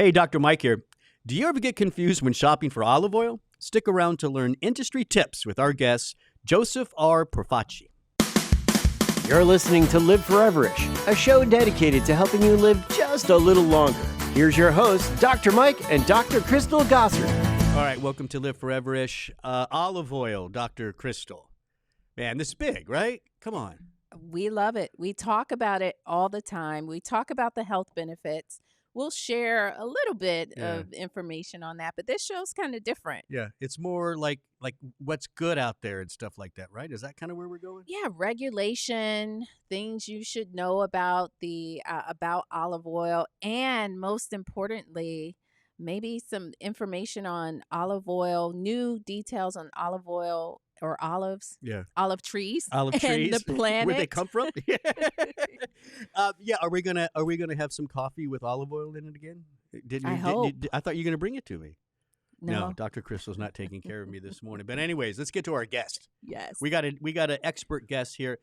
Hey, Dr. Mike here. Do you ever get confused when shopping for olive oil? Stick around to learn industry tips with our guest, Joseph R. Profaci. You're listening to Live Foreverish, a show dedicated to helping you live just a little longer. Here's your hosts, Dr. Mike and Dr. Crystal Gossard. All right, welcome to Live Foreverish. Olive oil, Dr. Crystal. Man, this is big, right? Come on. We love it. We talk about it all the time. We talk about the health benefits. We'll share a little bit of information on that, but this show's kind of different. Yeah, it's more like what's good out there and stuff like that, right? Is that kind of where we're going? Yeah, regulation, things you should know about about olive oil, and most importantly, maybe some information on olive oil, new details on olive oil or olives, olive trees, Olive and trees, the planet. where they come from. Are we gonna have some coffee with olive oil in it again? I hope. I thought you were gonna bring it to me. No. Dr. Crystal's not taking care of me this morning. But anyways, let's get to our guest. Yes, We got an expert guest here,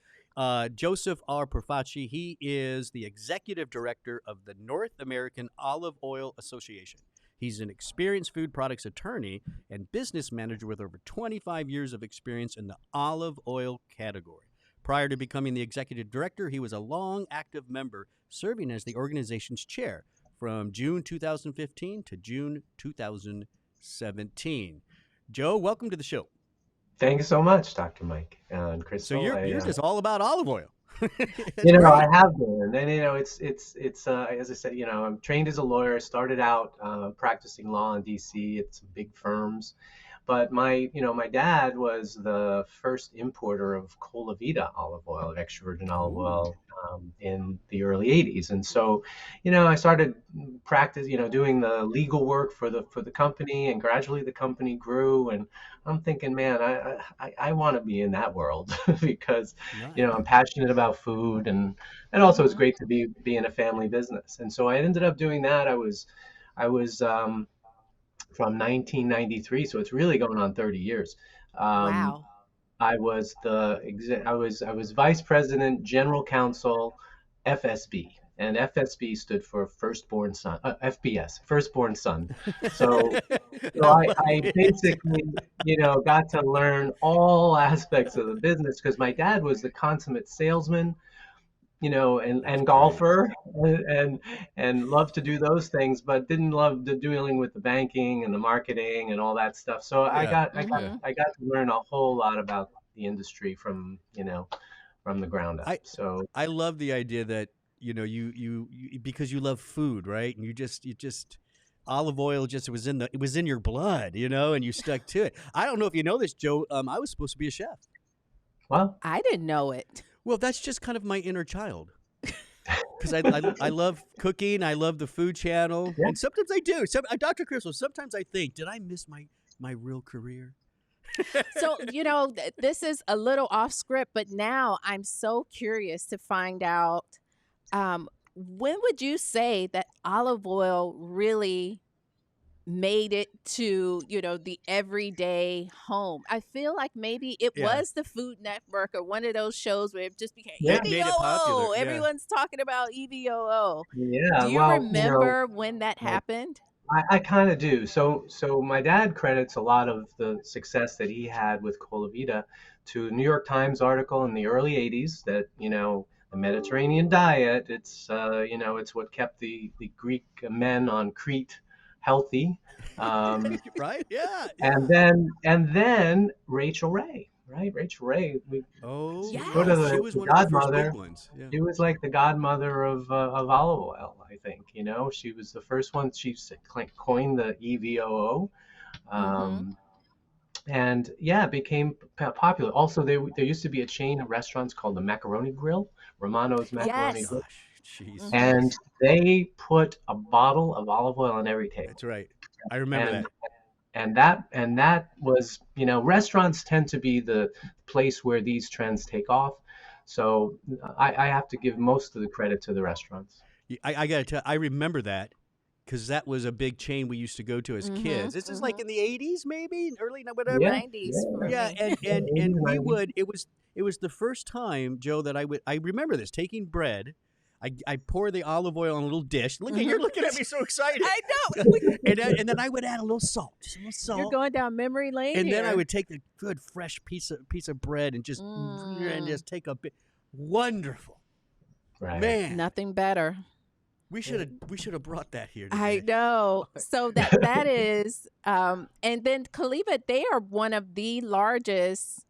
Joseph R. Profaci. He is the executive director of the North American Olive Oil Association. He's an experienced food products attorney and business manager with over 25 years of experience in the olive oil category. Prior to becoming the executive director, he was a long active member serving as the organization's chair from June 2015 to June 2017. Joe, welcome to the show. Thank you so much, Dr. Mike and Crystal. So you're just all about olive oil. I have been, and it's as I said, I'm trained as a lawyer. Started out practicing law in D.C. at some big firms, but my dad was the first importer of Colavita olive oil, of extra virgin olive oil, in the early '80s, and so, I started doing the legal work for the company, and gradually the company grew, and I'm thinking, man, I want to be in that world because, I'm passionate about food, and also it's great to be in a family business. And so I ended up doing that. I was from 1993, so it's really going on 30 years. wow. I was I was vice president, general counsel, FSB. And FSB stood for firstborn son, FBS, firstborn son. So I basically, got to learn all aspects of the business because my dad was the consummate salesman, and golfer, and loved to do those things, but didn't love the dealing with the banking and the marketing and all that stuff. So I got to learn a whole lot about the industry from the ground up. So I love the idea that you because you love food, right? And you just olive oil it was in your blood, and you stuck to it. I don't know if you know this, Joe. I was supposed to be a chef. Well, I didn't know it. Well, that's just kind of my inner child. Because I love cooking. I love the Food Channel. Yeah. And sometimes I do. Dr. Crystal, sometimes I think, did I miss my real career? So, this is a little off script, but now I'm so curious to find out, when would you say that olive oil really made it to, the everyday home? I feel like maybe it was the Food Network or one of those shows where it just became EVOO. Everyone's talking about EVOO. Yeah. Do you remember when that happened? I kind of do. So my dad credits a lot of the success that he had with Colavita to a New York Times article in the early '80s that, the Mediterranean diet, it's what kept the Greek men on Crete healthy. Right? Yeah. And then Rachel Ray, right? Rachel Ray. Go to she was the one godmother. of the first big ones. Yeah. She was like the godmother of olive oil, I think. She was the first one. She coined the EVOO. And it became popular. Also, there used to be a chain of restaurants called the Macaroni Grill, Romano's Macaroni Grill. Jeez. And they put a bottle of olive oil on every table. That's right. I remember that. And that was, restaurants tend to be the place where these trends take off. So I have to give most of the credit to the restaurants. I got to tell you, I remember that because that was a big chain we used to go to as kids. This is like in the 80s, maybe early, whatever. 90s. Yeah, and we would. It was the first time, Joe, that I remember this, taking bread. I pour the olive oil on a little dish. Look, you're looking at me so excited. I know. and then I would add a little salt, just a little salt. You're going down memory lane and here. then I would take a good fresh piece of bread and just take a bit. Wonderful, Right. man. Nothing better. We should have brought that here today. I know. So that is, and then Caliva, they are one of the largest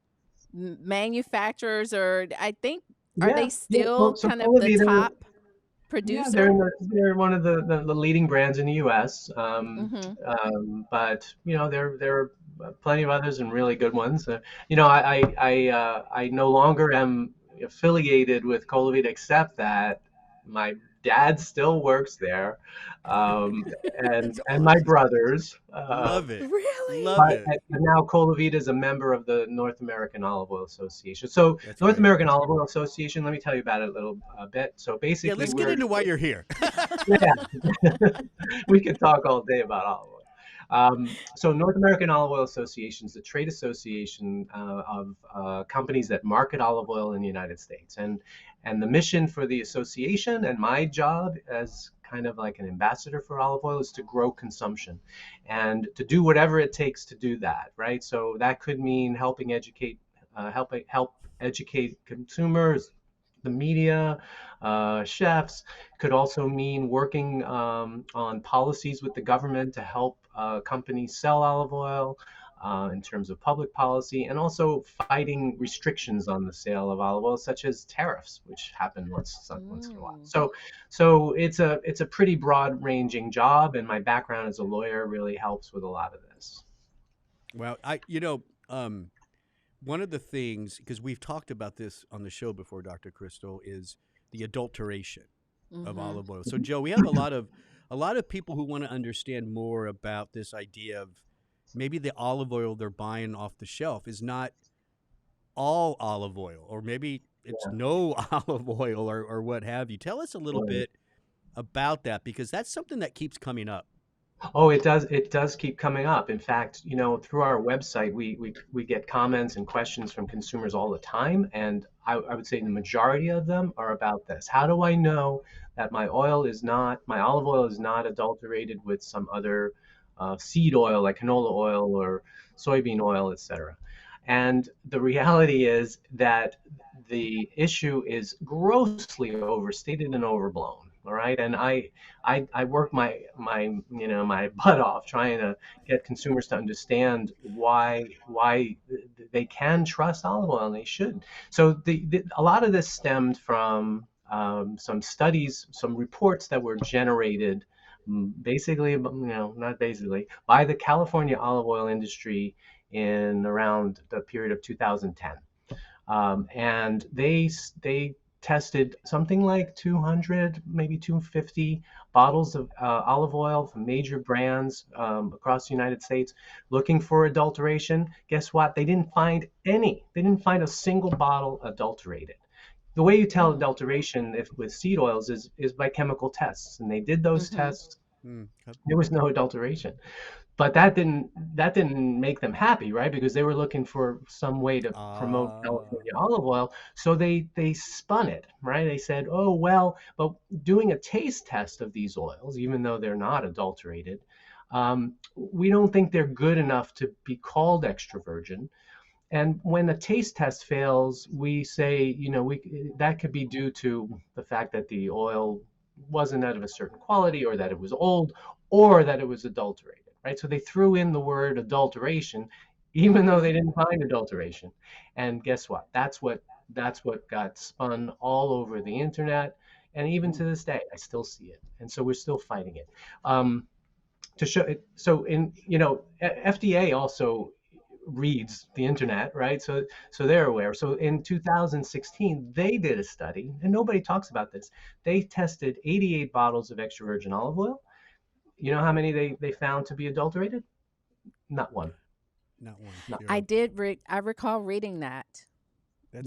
manufacturers, or I think, are they still so kind of the Colavita- top Yeah, producer? they're one of the leading brands in the U.S. But there are plenty of others and really good ones. I no longer am affiliated with Colavita, except that my dad still works there, That's and my awesome. brothers. Love it. Really? Love But it. and now Colavita is a member of the North American Olive Oil Association. So That's North great. American Olive Oil Association, let me tell you about it a little bit. So Yeah, basically, let's get into why you're here. yeah, we could talk all day about olive oil. So North American Olive Oil Association is the trade association of companies that market olive oil in the United States. And the mission for the association and my job as kind of like an ambassador for olive oil is to grow consumption and to do whatever it takes to do that, right? So that could mean help educate consumers, the media, chefs. Could also mean working on policies with the government to help companies sell olive oil in terms of public policy, and also fighting restrictions on the sale of olive oil, such as tariffs, which happen once in a while. So it's a pretty broad-ranging job, and my background as a lawyer really helps with a lot of this. Well, one of the things, because we've talked about this on the show before, Dr. Crystal, is the adulteration of olive oil. So, Joe, we have a lot of people who want to understand more about this idea of maybe the olive oil they're buying off the shelf is not all olive oil, or maybe it's no olive oil, or what have you. Tell us a little bit about that, because that's something that keeps coming up. Oh, it does. It does keep coming up. In fact, through our website, we get comments and questions from consumers all the time, and I would say the majority of them are about this. How do I know that my olive oil is not adulterated with some other seed oil like canola oil or soybean oil, etc.? And the reality is that the issue is grossly overstated and overblown. All right, and I work my butt off trying to get consumers to understand why they can trust olive oil, and they should. So a lot of this stemmed from some studies, some reports that were generated, basically, not basically, by the California olive oil industry in around the period of 2010, and they tested something like 200, maybe 250 bottles of olive oil from major brands across the United States, looking for adulteration. Guess what? They didn't find any. They didn't find a single bottle adulterated. The way you tell adulteration with seed oils is by chemical tests, and they did those tests. There was no adulteration. But that didn't make them happy, right? Because they were looking for some way to promote California olive oil. So they spun it, right? They said, oh, well, but doing a taste test of these oils, even though they're not adulterated, we don't think they're good enough to be called extra virgin. And when a taste test fails, we say, that could be due to the fact that the oil wasn't of a certain quality, or that it was old, or that it was adulterated. Right? So they threw in the word adulteration, even though they didn't find adulteration. And guess what? That's what got spun all over the internet, and even to this day, I still see it. And so we're still fighting it. To show it, so FDA also reads the internet, right? So they're aware. So in 2016, they did a study, and nobody talks about this. They tested 88 bottles of extra virgin olive oil. You know how many they found to be adulterated? Not one. Not one. I recall reading that. I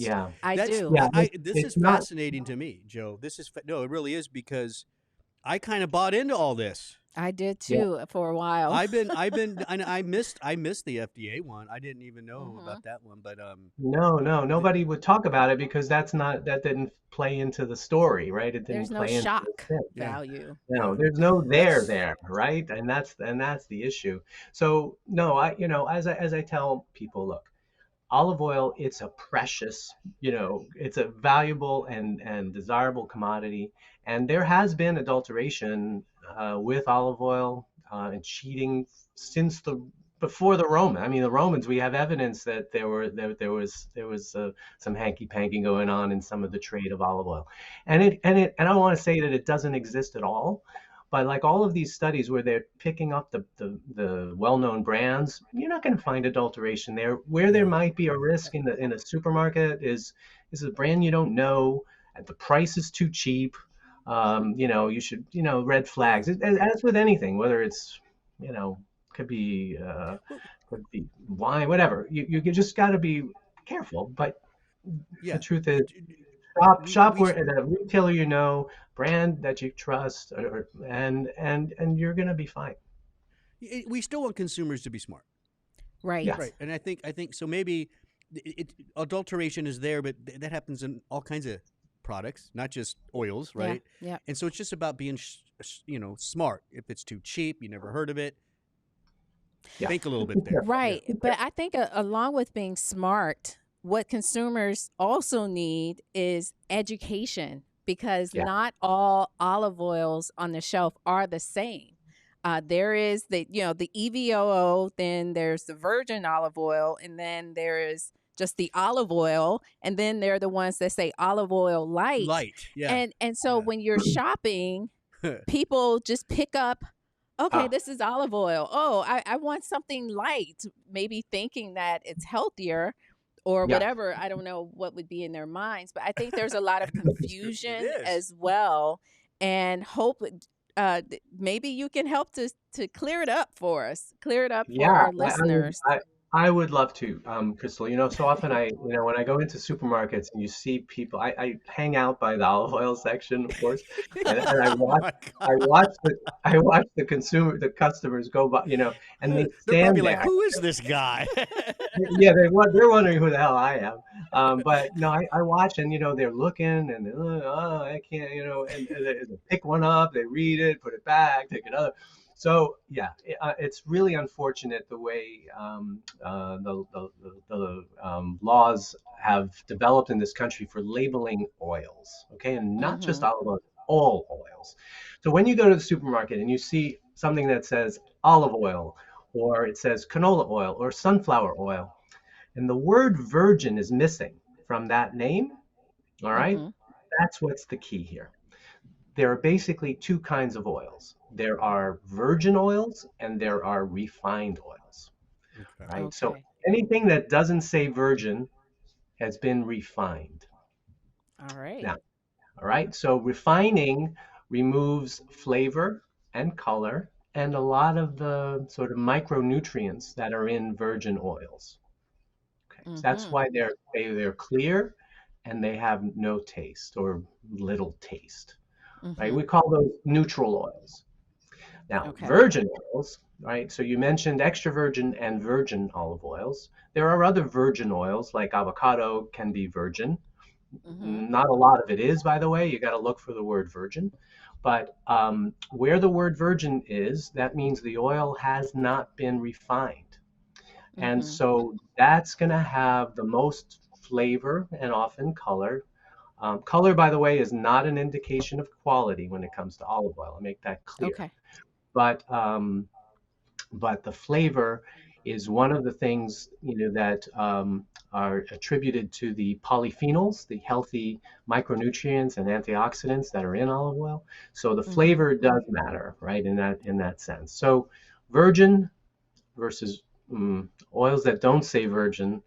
do. Yeah, this is fascinating to me, Joe. It really is, because I kind of bought into all this. I did Yeah. too for a while. and I missed the FDA one. I didn't even know Hmm. about that one, but No, no, th- nobody would talk about it because that didn't play into the story, right? It didn't There's no play into the shock thing. yeah, value. yeah, No, there's no that's there, right? And that's the issue. So no, as I tell people, look, olive oil, it's a precious, it's a valuable and desirable commodity. And there has been adulteration with olive oil and cheating since the before the Roman. I mean, the Romans, we have evidence that there was some hanky panky going on in some of the trade of olive oil, and I don't want to say that it doesn't exist at all, but like all of these studies where they're picking up the well-known brands, you're not going to find adulteration there. Where there yeah. might be a risk in a supermarket is a brand you don't know, and the price is too cheap. You should, red flags. As with anything, whether it's, you know, could be Well, could be wine, whatever. You just got to be careful. But the yeah. truth is, D- d- shop we where at a retailer brand that you trust, and you're gonna be fine. we still want consumers to be smart. Yeah, Right. Right, and I think so. Maybe adulteration is there, but that happens in all kinds of products, not just oils, Yeah. right? Yeah. And so it's just about being, smart. If it's too cheap, you never heard of it. yeah. Think a little bit there. Yeah, Right. But I think along with being smart, what consumers also need is education because Yeah. not all olive oils on the shelf are the same. There is the EVOO, then there's the virgin olive oil, and then there is just the olive oil, and then there are the ones that say olive oil light. light. Yeah, And so yeah. when you're shopping, people just pick up, okay, Ah, this is olive oil. Oh, I want something light, maybe thinking that it's healthier or yeah. whatever. I don't know what would be in their minds, but I think there's a lot of It confusion is. as well. And hope maybe you can help to clear it up for us, clear it up for Yeah, our listeners. I would love to, Crystal. So often when I go into supermarkets and you see people, I hang out by the olive oil section, of course, and Oh my I god. watch the customers go by, and they They're probably stand like, there. "Who is this guy?" Yeah, they're wondering who the hell I am. But no, I watch and they're looking and I can't, and they pick one up, they read it, put it back, take another. So yeah, it's really unfortunate the way the laws have developed in this country for labeling oils, okay, and not just Mm-hmm. olive oil, all oils. So when you go to the supermarket and you see something that says olive oil, or it says canola oil or sunflower oil, and the word virgin is missing from that name, all right, Mm-hmm. that's what's the key here. There are basically two kinds of oils. There are virgin oils and there are refined oils, Okay. right? So Okay. anything that doesn't say virgin has been refined. All right. Now, all right, so refining removes flavor and color and a lot of the sort of micronutrients that are in virgin oils. Okay, so that's Mm-hmm. why they're clear and they have no taste or little taste, right? Mm-hmm. We call those neutral oils. Now, Okay. virgin oils, right? So you mentioned extra virgin and virgin olive oils. There are other virgin oils like avocado can be virgin. Mm-hmm. Not a lot of it is, by the way. You got to look for the word virgin. But where the word virgin is, that means the oil has not been refined. And Mm-hmm. so that's going to have the most flavor and often color. Color, by the way, is not an indication of quality when it comes to olive oil. I'll make that clear. Okay. But but the flavor is one of the things that are attributed to the polyphenols, the healthy micronutrients and antioxidants that are in olive oil. So the Mm-hmm. flavor does matter, right? In that sense. So virgin versus oils that don't say virgin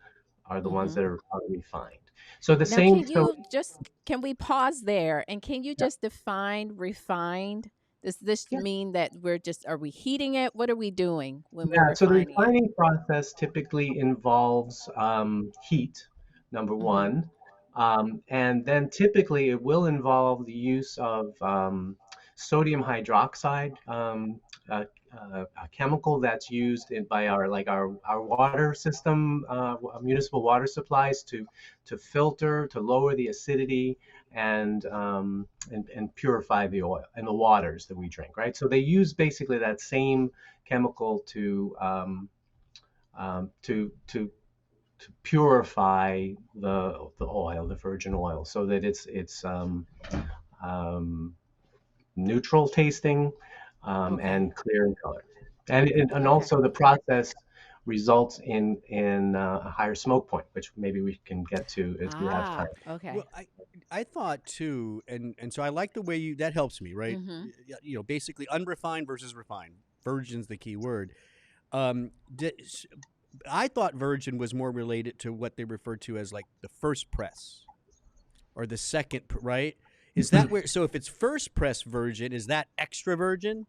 are the ones Mm-hmm. that are refined. So the Now, same. So can we pause there and can you yeah, just define refined? Does this yeah. mean that are we heating it? What are we doing when we're Yeah, so the refining it? refining process typically involves heat, number Mm-hmm. one, and then typically it will involve the use of sodium hydroxide a chemical that's used by our water system, municipal water supplies to filter, to lower the acidity and purify the oil and the waters that we drink, right? So they use basically that same chemical to purify the oil, the virgin oil, so that it's um, neutral tasting Okay. and clear in color. And Okay. also the process results in a higher smoke point, which maybe we can get to if we have time. Okay. Well, I thought too, and so I like the way you that helps me, right? Mhm. You know, basically unrefined versus refined. Virgin's the key word. Um, di- s- I thought virgin was more related to what they refer to as like the first press or the second, right? Is that where? So if it's first press virgin, is that extra virgin?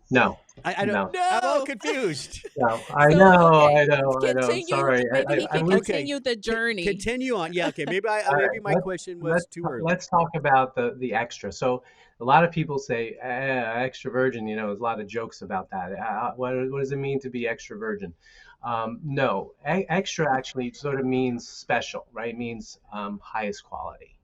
No, I don't. no, I'm all No. confused. no. So okay, I know. continue. Sorry. Maybe he can Okay, continue the journey. continue on. Yeah. Okay. Maybe All right. maybe my question was too early. Let's talk about the extra. So a lot of people say extra virgin. There's a lot of jokes about that. What does it mean to be extra virgin? No, extra actually sort of means special, right? It means highest quality.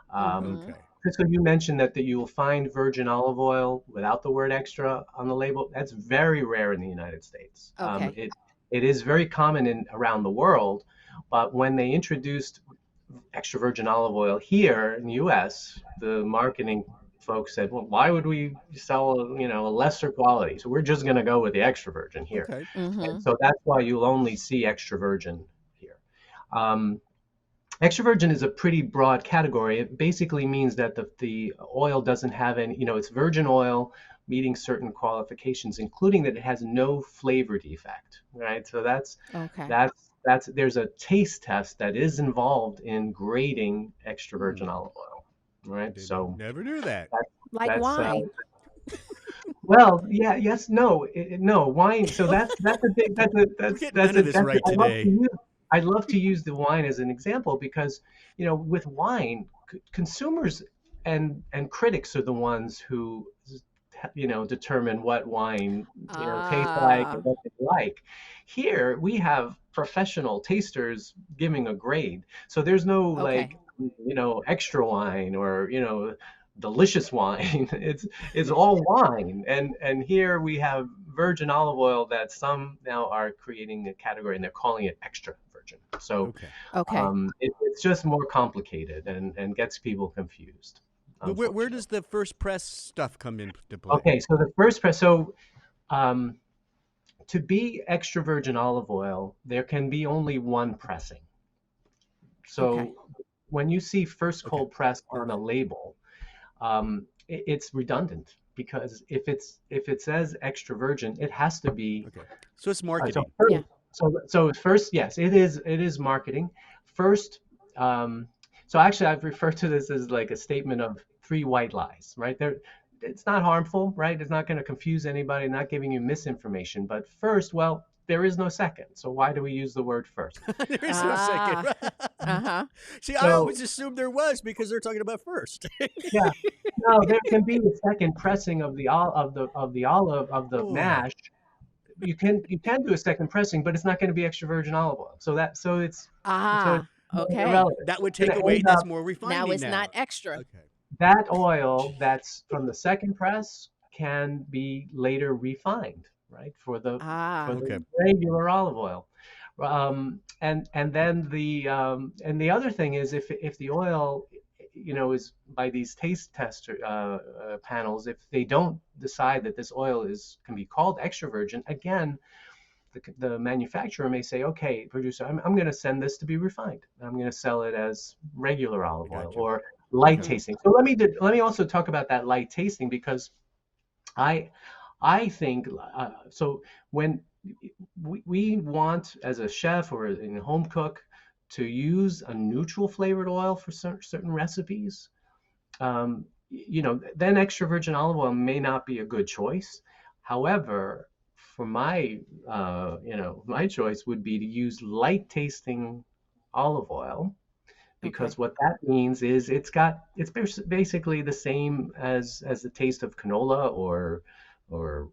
Um, Mhm. Okay. Crystal, you mentioned that you will find virgin olive oil without the word extra on the label. That's very rare in the United States. Okay. It is very common around the world, but when they introduced extra virgin olive oil here in the U.S., the marketing folks said, "Well, why would we sell, a lesser quality? So we're just going to go with the extra virgin here." Okay. And Mhm. so that's why you'll only see extra virgin here. Um, Extra virgin is a pretty broad category. It basically means that the oil doesn't have any, it's virgin oil meeting certain qualifications, including that it has no flavor defect, right? So Okay. there's a taste test that is involved in grading extra Hmm. virgin olive oil, right? Didn't So never knew that. that, Like that's wine. well, yeah, yes, no, no wine. So that's a big We're getting none of this that's right I love to today. use I love to use the wine as an example because with wine, consumers and critics are the ones who determine what wine tastes like and Ah. what they like. Here we have professional tasters giving a grade, so there's no Okay. like extra wine or delicious wine. It's all wine, and here we have virgin olive oil that some now are creating a category and they're calling it extra virgin. So Okay. Okay. it's just more complicated and gets people confused, But where unfortunately. does the first press stuff come into play? Okay, so the first press. So um, to be extra virgin olive oil, there can be only one pressing. Okay. So when you see first Okay. cold press on a Okay. label, it's redundant because if it says extra virgin, it has to be. Okay. So it's So marketing. first, Yeah. first, yes, it is marketing. First, um, so actually, I've referred to this as like a statement of three white lies, right? It's not harmful, right? It's not going to confuse anybody, not giving you misinformation. But first, well, there is no second. So why do we use the word first? There is no second. Ah. Uh-huh. See, I So always assumed there was because they're talking about first. yeah, no, there can be a second pressing of the olive of the Oh, mash. You can do a second pressing, but it's not going to be extra virgin olive oil. So it's Ah. Okay. irrelevant. that would It's take going to away. end That's up more Now refining it's not now. extra. Okay. that oil that's from the second press can be later refined, right, for Ah. the Okay. regular olive oil. And then the other thing is if the oil is by these taste tester panels, if they don't decide that this oil can be called extra virgin, again the manufacturer may say, okay, producer, I'm going to send this to be refined. I'm going to sell it as regular I olive oil got you. or light Mhm. tasting. So let me also talk about that light tasting because I I think so when we want as a chef or a home cook to use a neutral flavored oil for certain recipes, then extra virgin olive oil may not be a good choice. However, for my choice would be to use light tasting olive oil Okay. because what that means is it's basically the same as the taste of canola or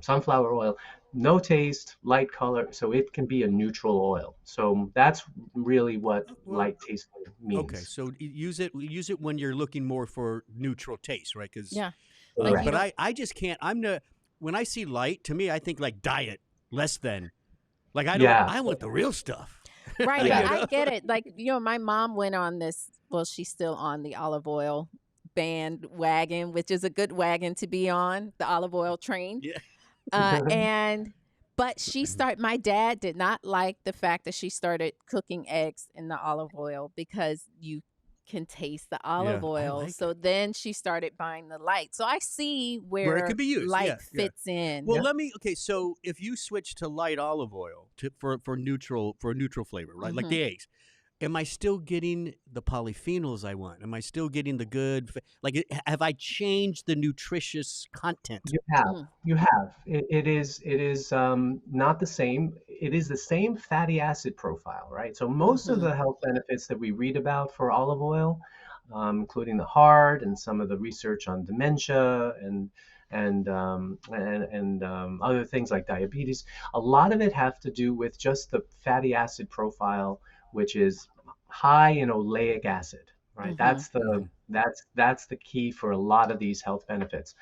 sunflower oil. No taste, light color, so it can be a neutral oil. So that's really what Well, light tasting okay, means. so use it when you're looking more for neutral taste, right? Because, Yeah. Like you but Correct. don't I just can't. I'm the when I see light, to me, I think like diet, less than. Like Yeah, I want the real stuff. right, but yeah, You I know? get it. Like, my mom went on this, well, she's still on the olive oil bandwagon, which is a good wagon to be on, the olive oil train. Yeah. And but my dad did not like the fact that she started cooking eggs in the olive oil because you can taste the Yeah, olive I oil. like So it. then she started buying the light. So I see Where it where could be used. light Yeah, yeah. fits in. Well, yeah. let me. Okay, so if you switch to light olive oil for a neutral flavor, right? Like Mhm. the eggs, am I still getting the polyphenols I want? Am I still getting the good? Have I changed the nutritious content? You have, Mm. you have. It is not the same. It is the same fatty acid profile, right? So most of Mhm. the health benefits that we read about for olive oil, including the heart and some of the research on dementia and other things like diabetes, a lot of it have to do with just the fatty acid profile, which is high in oleic acid, right? Mhm. That's the key for a lot of these health benefits.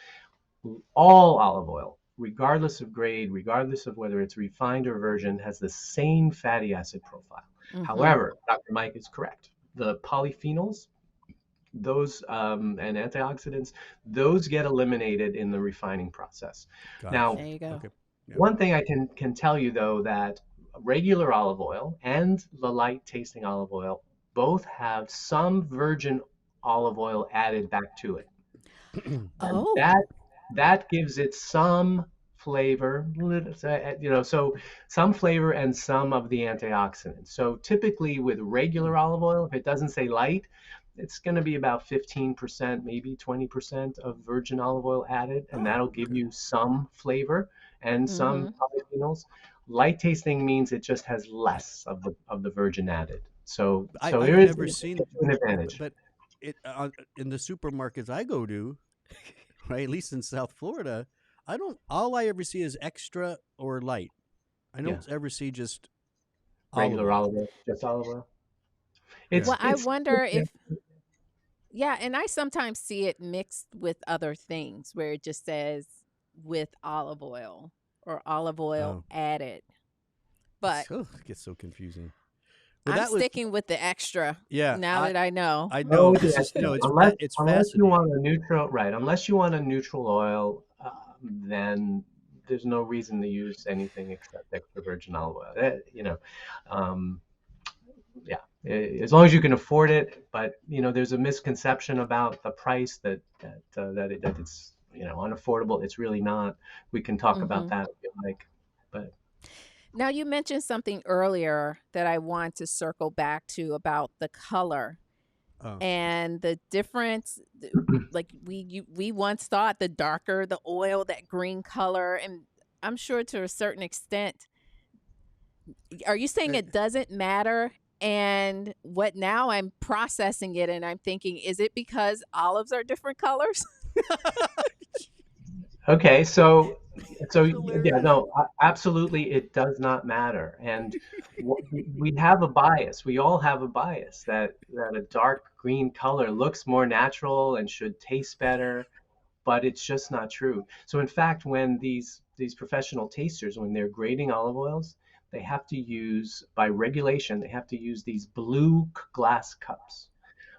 All olive oil, regardless of grade, regardless of whether it's refined or virgin, has the same fatty acid profile. Mhm. However, Dr. Mike is correct. The polyphenols, those and antioxidants, those get eliminated in the refining process. Gotcha. Now, There you go. Okay. Yeah. one thing I can tell you though that regular olive oil and the light tasting olive oil both have some virgin olive oil added back to it. And Oh. that gives it some flavor, so some flavor and some of the antioxidants. So typically with regular olive oil, if it doesn't say light, it's going to be about 15%, maybe 20% of virgin olive oil added, and Oh, that'll give okay. you some flavor and some Mhm. polyphenols. Light tasting means it just has less of the virgin added. So there I've is never seen, an advantage. but it in the supermarkets I go to, right? At least in South Florida, I don't. All I ever see is extra or light. I Yeah, don't ever see just olive regular oil. olive oil, just olive oil. Yeah. Well, I It's wonder if, yeah, and I sometimes see it mixed with other things where it just says with olive oil or olive oil Oh, added. But it gets so confusing. Well, I'm that was sticking with the extra yeah. now that I know. I know Oh, this yeah, is yeah. no. It's Unless you fascinating. want a neutral, right? Unless you want a neutral oil, then there's no reason to use anything except extra virgin olive oil. Um, yeah, as long as you can afford it. But there's a misconception about the price that it's unaffordable. It's really not. We can talk about Hmm. that if you like, but Now, you mentioned something earlier that I want to circle back to about the color Oh, and the difference. Like we once thought the darker the oil, that green color, and I'm sure to a certain extent. Are you saying eh, it doesn't matter? And what now I'm processing it and I'm thinking, is it because olives are different colors? Okay, so that's yeah, hilarious. no, absolutely, it does not matter. And we have a bias. We all have a bias that a dark green color looks more natural and should taste better, but it's just not true. So in fact, when these professional tasters, when they're grading olive oils, they have to use, by regulation, they have to use these blue glass cups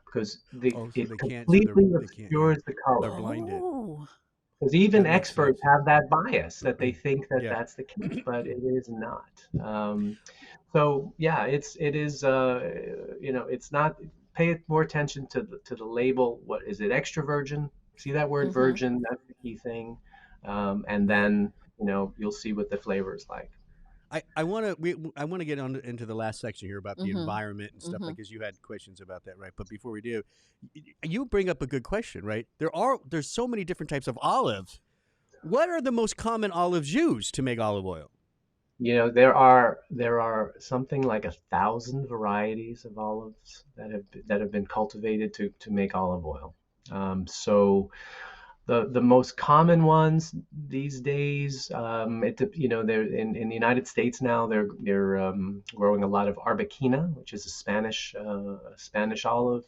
because Oh, so it they can't. So completely they can't. Yeah, obscures the they're color. blinded. Oh. Because even That makes experts sense. have that bias that they think that Yeah. that's the case, but it is not. So yeah, it is. It's not. Pay more attention to the label. What is it? Extra virgin. See that word Mhm. virgin? That's the key thing. And then you'll see what the flavor is like. I want to get into the last section here about the Mhm. environment and stuff like Mhm. because you had questions about that, right? But before we do, you bring up a good question, right? There's so many different types of olives. What are the most common olives used to make olive oil? There are something like 1,000 varieties of olives that have been cultivated to make olive oil. So The most common ones these days, they're in the United States now. They're growing a lot of arbequina, which is a Spanish olive.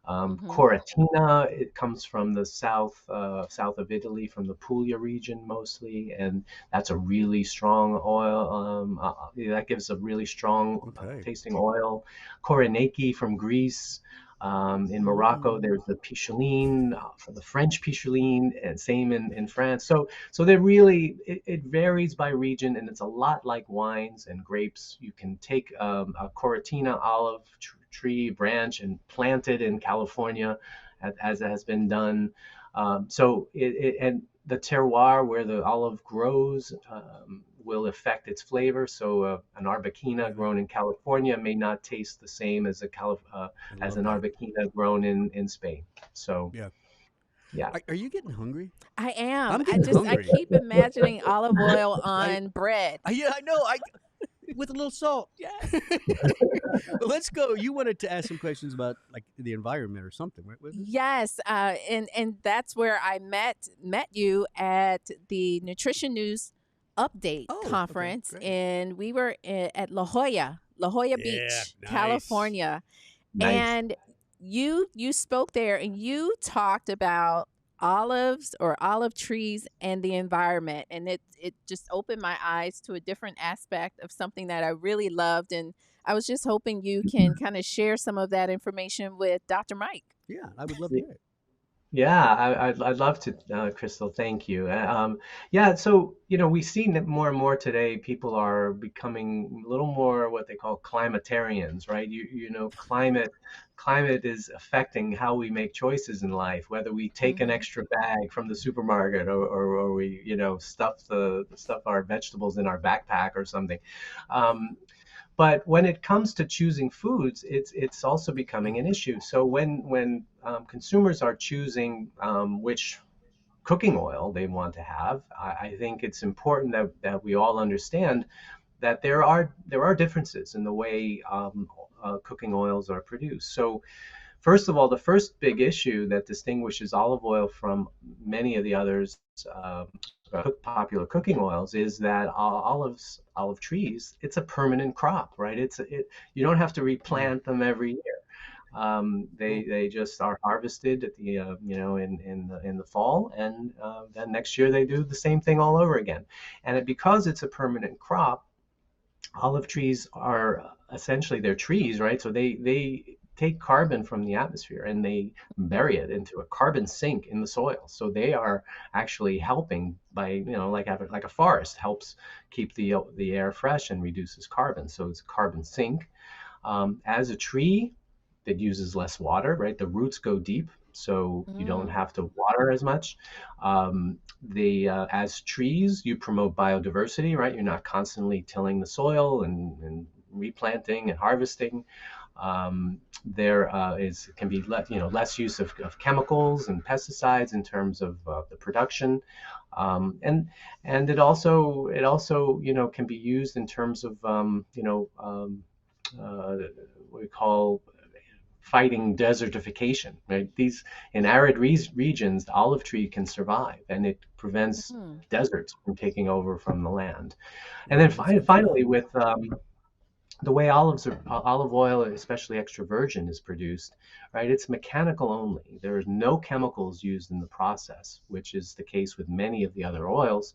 Mm-hmm. Coratina, it comes from the south of Italy, from the Puglia region mostly, and that's a really strong oil. That gives a really strong Okay. tasting oil. Koroniki from Greece. In Morocco, Mm. there's the Picheline, the French Picheline, and same in France. So they're really, it varies by region, and it's a lot like wines and grapes. You can take a Coratina olive tree branch and plant it in California, as has been done. And the terroir where the olive grows will affect its flavor. So an arbequina Yeah, grown in California may not taste the same as I as love an that. arbequina grown in Spain. So Yeah. yeah. Are you getting hungry? I am. I'm getting I hungry. keep imagining olive oil I, on bread. yeah, I know. I with a little salt. Yes. Well, let's go. You wanted to ask some questions about like the environment or something, right? Was it? Yes, and that's where I met you at the Nutrition News Update Oh, okay, conference, great. and we were at La Jolla Yeah, Beach, nice. California, Nice. and you spoke there, and you talked about olives or olive trees and the environment, and it just opened my eyes to a different aspect of something that I really loved, and I was just hoping you can kind of share some of that information with Dr. Mike. Yeah, I would love to hear it. Yeah, I'd love to, Crystal. Thank you. Yeah, so we see that more and more today. People are becoming a little more what they call climatarians, right? Climate is affecting how we make choices in life. Whether we take an Mhm. extra bag from the supermarket, or we stuff our vegetables in our backpack or something. Um, but when it comes to choosing foods, it's also becoming an issue. So when consumers are choosing which cooking oil they want to have, I think it's important that we all understand that there are differences in the way cooking oils are produced. So first of all, the first big issue that distinguishes olive oil from many of the others, popular cooking oils, is that olive trees, it's a permanent crop, right? You don't have to Mm. replant them every year. Well, They just are harvested at the in the fall, and then next year they do the same thing all over again. Because it's a permanent crop, olive trees are essentially they're trees, right? So they take carbon from the atmosphere and they bury it into a carbon sink in the soil. So they are actually helping by, like a forest helps keep the air fresh and reduces carbon. So it's a carbon sink. As a tree that uses less water, right? The roots go deep, so you don't Mm. have to water as much. As trees, you promote biodiversity, right? You're not constantly tilling the soil and replanting and harvesting. There can be less use of chemicals and pesticides in terms of the production, um, and it also can be used in terms of what we call fighting desertification. Right? These in arid regions, the olive tree can survive, and it prevents Mm. deserts from taking over from the land. And then wow, that's good to finally, know. with the way olive oil, especially extra virgin, is produced, right? It's mechanical only. There is no chemicals used in the process, which is the case with many of the other oils.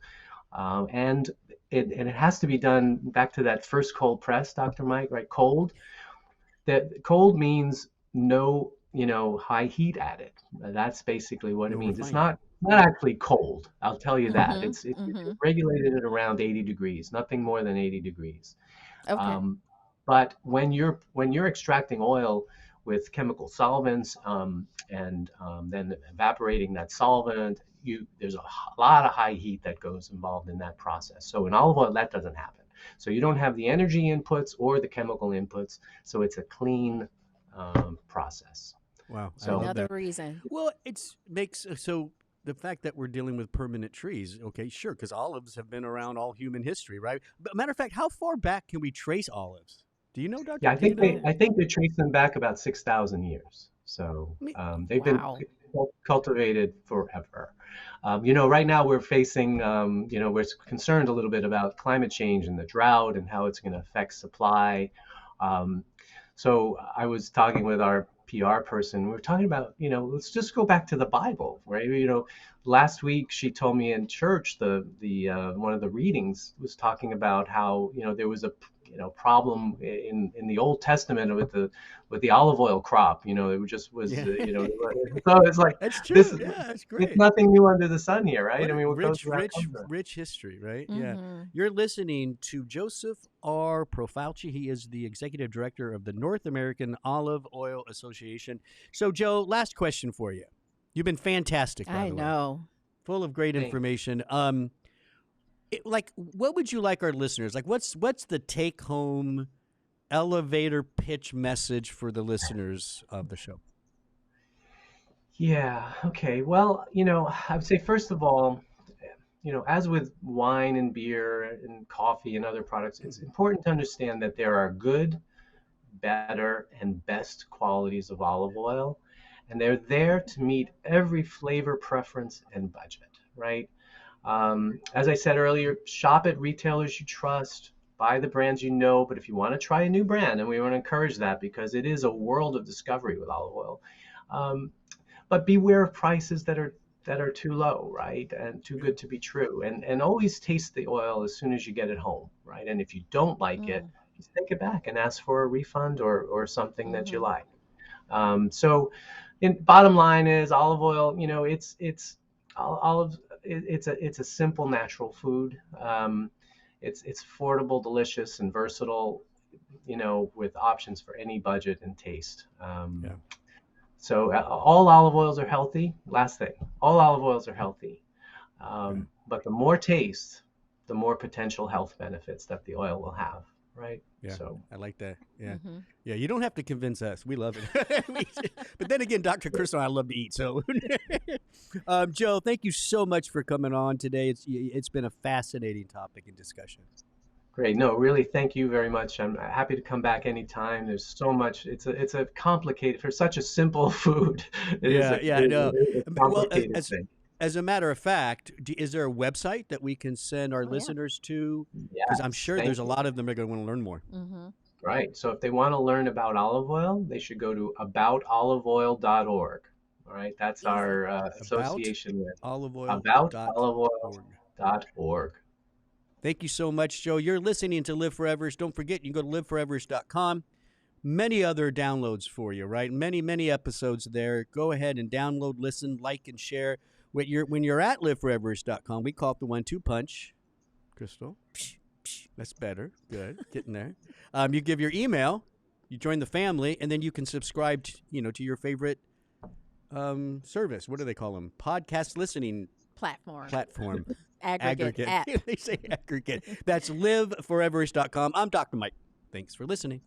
And it has to be done back to that first cold press, Dr. Mike, right? That cold means no, high heat added. That's basically what it No means. It's refinement. not actually cold. I'll tell you that. Mhm. It's Mhm. regulated at around 80 degrees, nothing more than 80 degrees. Okay. Um, but when you're extracting oil with chemical solvents, and then evaporating that solvent, there's a lot of high heat that goes involved in that process. So in olive oil, that doesn't happen. So you don't have the energy inputs or the chemical inputs. So it's a clean process. Wow, I So love Another that. reason. Well, it's makes so the fact that we're dealing with permanent trees, okay, sure, because olives have been around all human history, right? But matter of fact, how far back can we trace olives? Do you know, Doctor? yeah, Do you know? Oh, I think they trace them back about 6,000 years. So I mean, they've been wow. cultivated forever. You know, right now we're facing, you know, we're concerned a little bit about climate change and the drought and how it's going to affect supply. Um, so I was talking with our PR person. We were talking about, you know, let's just go back to the Bible, right? You know, last week she told me in church the one of the readings was talking about how, you know, there was a, you know, problem in the Old Testament with the olive oil crop. You know, it just was, Yeah. you know, so it's like That's this true. Yeah, that's it's great. nothing new under the sun here, right? What I a mean, what goes rich, around rich, comes around. rich history, right? Yeah. Mm-hmm. You're listening to Joseph R. Profaci. He is the executive director of the North American Olive Oil Association. So, Joe, last question for you. You've been fantastic, by I the way. know. Full of great Thank information. Like, what would you like our listeners? Like, what's the take home elevator pitch message for the listeners of the show? Yeah, okay. Well, you know, I would say first of all, you know, as with wine and beer and coffee and other products, it's important to understand that there are good, better, and best qualities of olive oil, and they're there to meet every flavor preference and budget, right? As I said earlier, shop at retailers you trust, buy the brands you know, but if you want to try a new brand, and we want to encourage that because it is a world of discovery with olive oil, um, but beware of prices that are too low, right? And too Yeah. good to be true. And always taste the oil as soon as you get it home, right? And if you don't like it, Mm. just take it back and ask for a refund or something that you Mm-hmm. like. So, in bottom line is olive oil. You know, olive. It's a simple natural food. It's affordable, delicious, and versatile. You know, with options for any budget and taste. Yeah. So all olive oils are healthy. Last thing, all olive oils are healthy. Yeah. But the more taste, the more potential health benefits that the oil will have, right? Yeah, So I like that. Yeah, Mm-hmm. yeah. You don't have to convince us. We love it. But then again, Dr. Chris and I love to eat. So, Joe, thank you so much for coming on today. It's been a fascinating topic and discussion. great. No, really, thank you very much. I'm happy to come back anytime. There's so much. It's a complicated for such a simple food. It is Yeah, yeah, I know. a Well, complicated thing. as a matter of fact, is there a website that we can send our Oh yeah. listeners to? Because I'm Yes, sure thank there's a you. lot of them that are going to want to learn more. Mm-hmm. Right. So if they want to learn about olive oil, they should go to aboutoliveoil.org. All right. That's Easy. our About association with oliveoil.org. aboutoliveoil.org. Thank you so much, Joe. You're listening to Live Foreverish. Don't forget, you can go to liveforeverish.com. Many other downloads for you, right? Many, many episodes there. Go ahead and download, listen, like, and share. When you're at liveforeverish.com, we call it the 1-2 punch. Crystal, that's better. Good, getting there. You give your email, you join the family, and then you can subscribe, to your favorite service. What do they call them? Podcast listening platform. Aggregate app. They say aggregate. That's liveforeverish.com. I'm Dr. Mike. Thanks for listening.